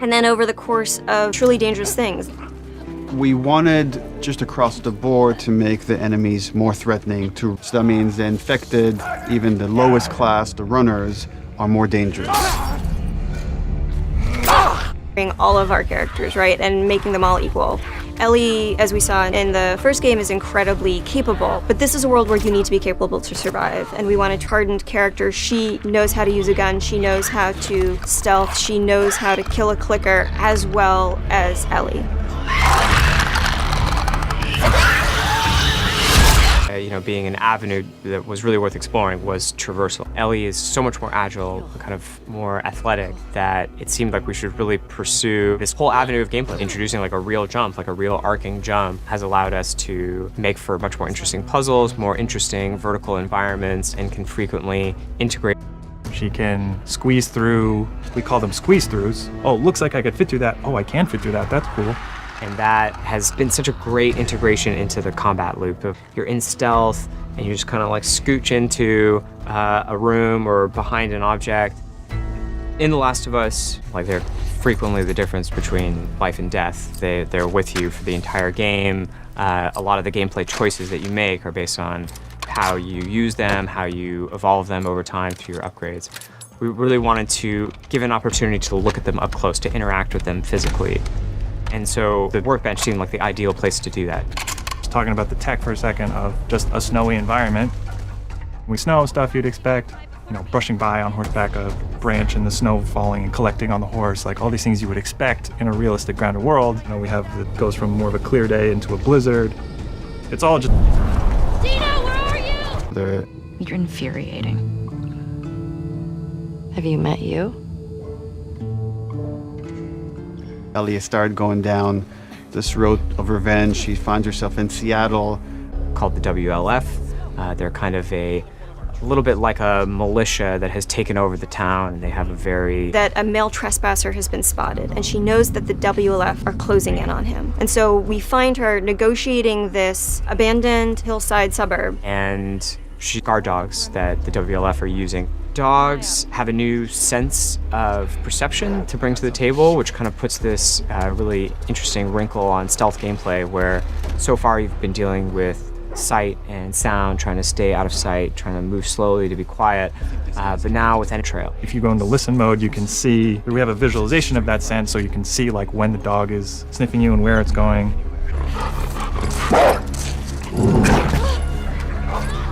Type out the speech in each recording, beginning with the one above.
and then over the course of truly dangerous things. We wanted just across the board to make the enemies more threatening too. So that means the infected, even the lowest class, the runners, are more dangerous. All of our characters, right, and making them all equal. Ellie, as we saw in the first game, is incredibly capable, but this is a world where you need to be capable to survive, and we want a hardened character. She knows how to use a gun, she knows how to stealth, she knows how to kill a clicker as well as Ellie. Being an avenue that was really worth exploring was traversal. Ellie is so much more agile, kind of more athletic, that it seemed like we should really pursue this whole avenue of gameplay. Introducing like a real jump, like a real arcing jump, has allowed us to make for much more interesting puzzles, more interesting vertical environments, and can frequently integrate. She can squeeze through, we call them squeeze-throughs. Oh, looks like I could fit through that. Oh, I can fit through that, that's cool. And that has been such a great integration into the combat loop of you're in stealth and you just kind of like scooch into a room or behind an object. In The Last of Us, like they're frequently the difference between life and death. They're with you for the entire game. A lot of the gameplay choices that you make are based on how you use them, how you evolve them over time through your upgrades. We really wanted to give an opportunity to look at them up close, to interact with them physically. And so the workbench seemed like the ideal place to do that. Just talking about the tech for a second of just a snowy environment. We snow stuff you'd expect, brushing by on horseback, a branch and the snow falling and collecting on the horse, like all these things you would expect in a realistic grounded world. We have it goes from more of a clear day into a blizzard. It's all just... Dina, where are you? You're infuriating. Have you met you? Ellie started going down this road of revenge. She finds herself in Seattle. Called the WLF. They're kind of a little bit like a militia that has taken over the town, and they have that a male trespasser has been spotted, and she knows that the WLF are closing in on him. And so we find her negotiating this abandoned hillside suburb. And she's guard dogs that the WLF are using. Dogs have a new sense of perception to bring to the table, which kind of puts this really interesting wrinkle on stealth gameplay, where so far you've been dealing with sight and sound, trying to stay out of sight, trying to move slowly to be quiet, but now with trail. If you go into listen mode, you can see, we have a visualization of that sense, so you can see like when the dog is sniffing you and where it's going.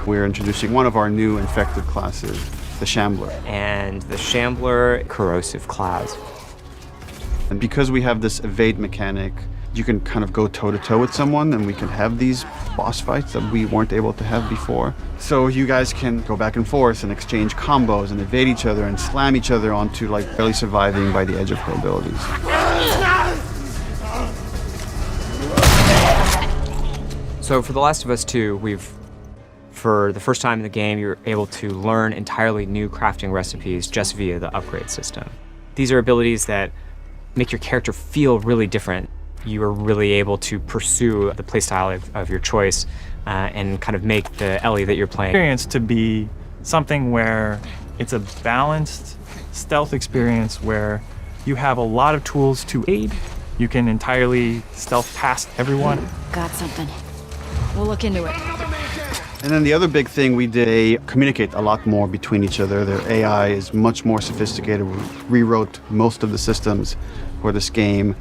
We're introducing one of our new infected classes, the Shambler. And the Shambler, corrosive clouds. And because we have this evade mechanic, you can kind of go toe-to-toe with someone, and we can have these boss fights that we weren't able to have before. So you guys can go back and forth and exchange combos and evade each other and slam each other onto like barely surviving by the edge of her abilities. So for The Last of Us 2, for the first time in the game, you're able to learn entirely new crafting recipes just via the upgrade system. These are abilities that make your character feel really different. You are really able to pursue the playstyle of your choice and kind of make the Ellie that you're playing. Experience to be something where it's a balanced stealth experience where you have a lot of tools to aid. You can entirely stealth past everyone. Got something. We'll look into it. And then the other big thing we did, they communicate a lot more between each other. Their AI is much more sophisticated. We rewrote most of the systems for this game.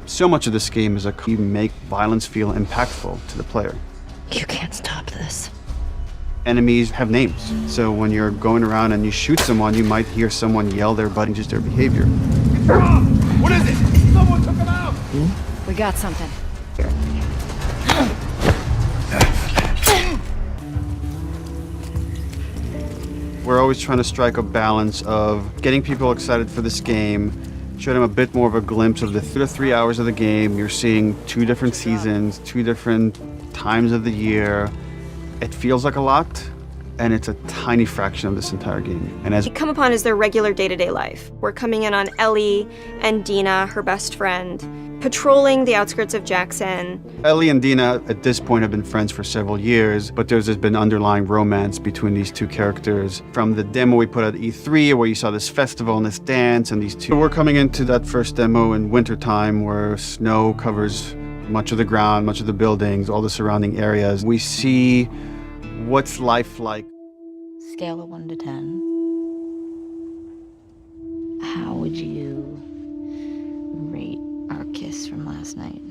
So much of this game is you make violence feel impactful to the player. You can't stop this. Enemies have names. So when you're going around and you shoot someone, you might hear someone yell their butt, just their behavior. What is it? Someone took him out! We got something. We're always trying to strike a balance of getting people excited for this game, show them a bit more of a glimpse of the 3 hours of the game. You're seeing 2 different seasons, 2 different times of the year. It feels like a lot, and it's a tiny fraction of this entire game. And as we come upon as their regular day-to-day life. We're coming in on Ellie and Dina, her best friend, patrolling the outskirts of Jackson. Ellie and Dina at this point have been friends for several years, but there's been underlying romance between these two characters. From the demo we put at E3, where you saw this festival and this dance, and these two were coming into that first demo in wintertime where snow covers much of the ground, much of the buildings, all the surrounding areas. We see what's life like. Scale of 1 to 10. How would you rate our kiss from last night?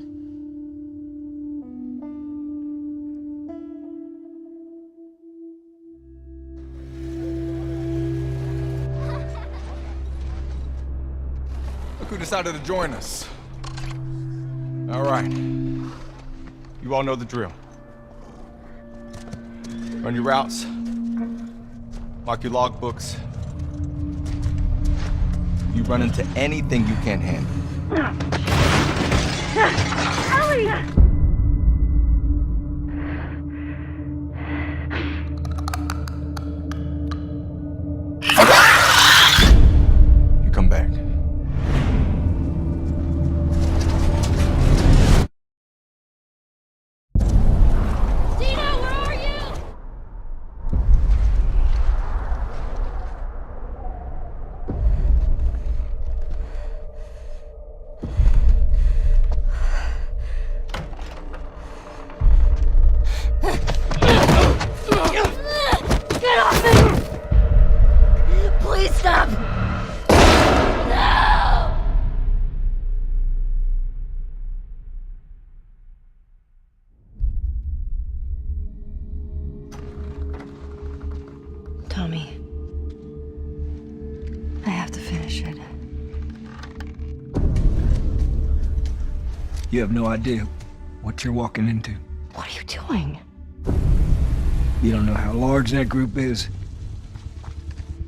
Look who decided to join us. All right. You all know the drill. Run your routes. Mark your logbooks. You run into anything you can't handle. You come back. Dina, where are you? Get off me! Please stop! No! Tommy, I have to finish it. You have no idea what you're walking into. What are you doing? You don't know how large that group is,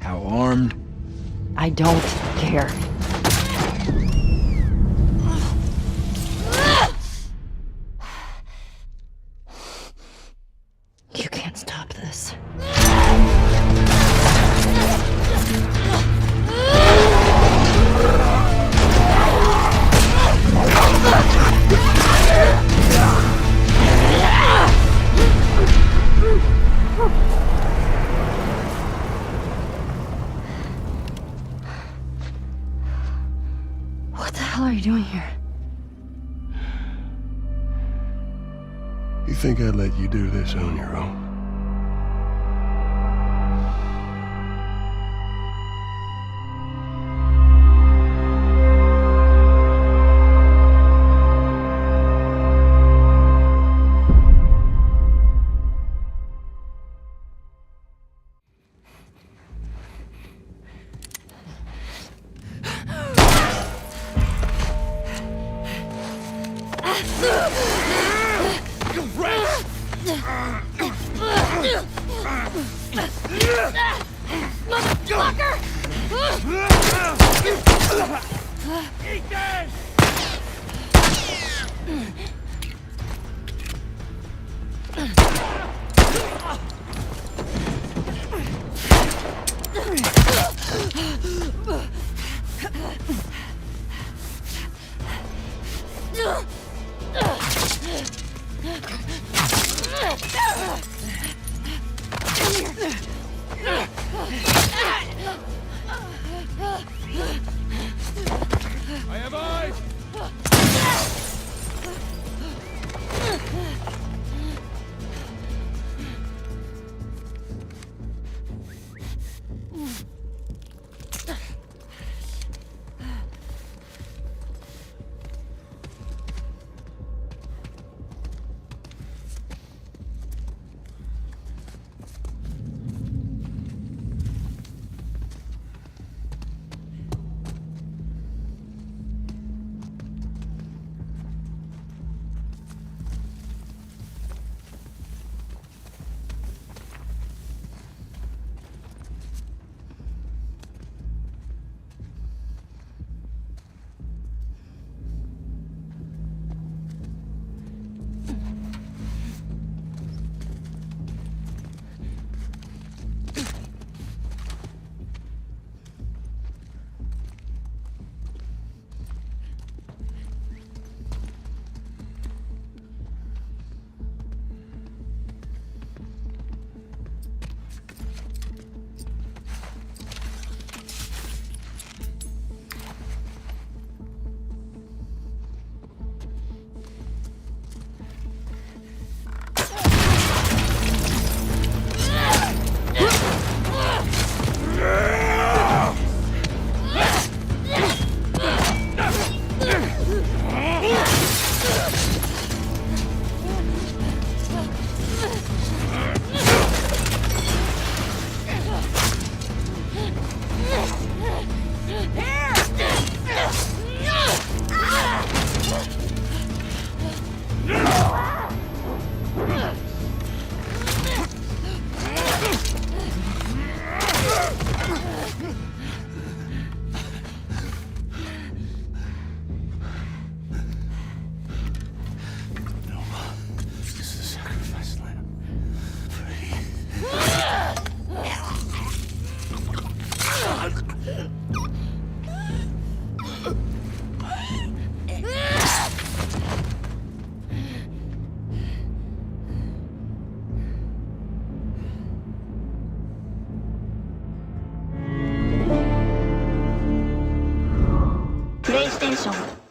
how armed. I don't care. You can't stop this. What the hell are you doing here? You think I'd let you do this on your own? I have eyes! プレイステーション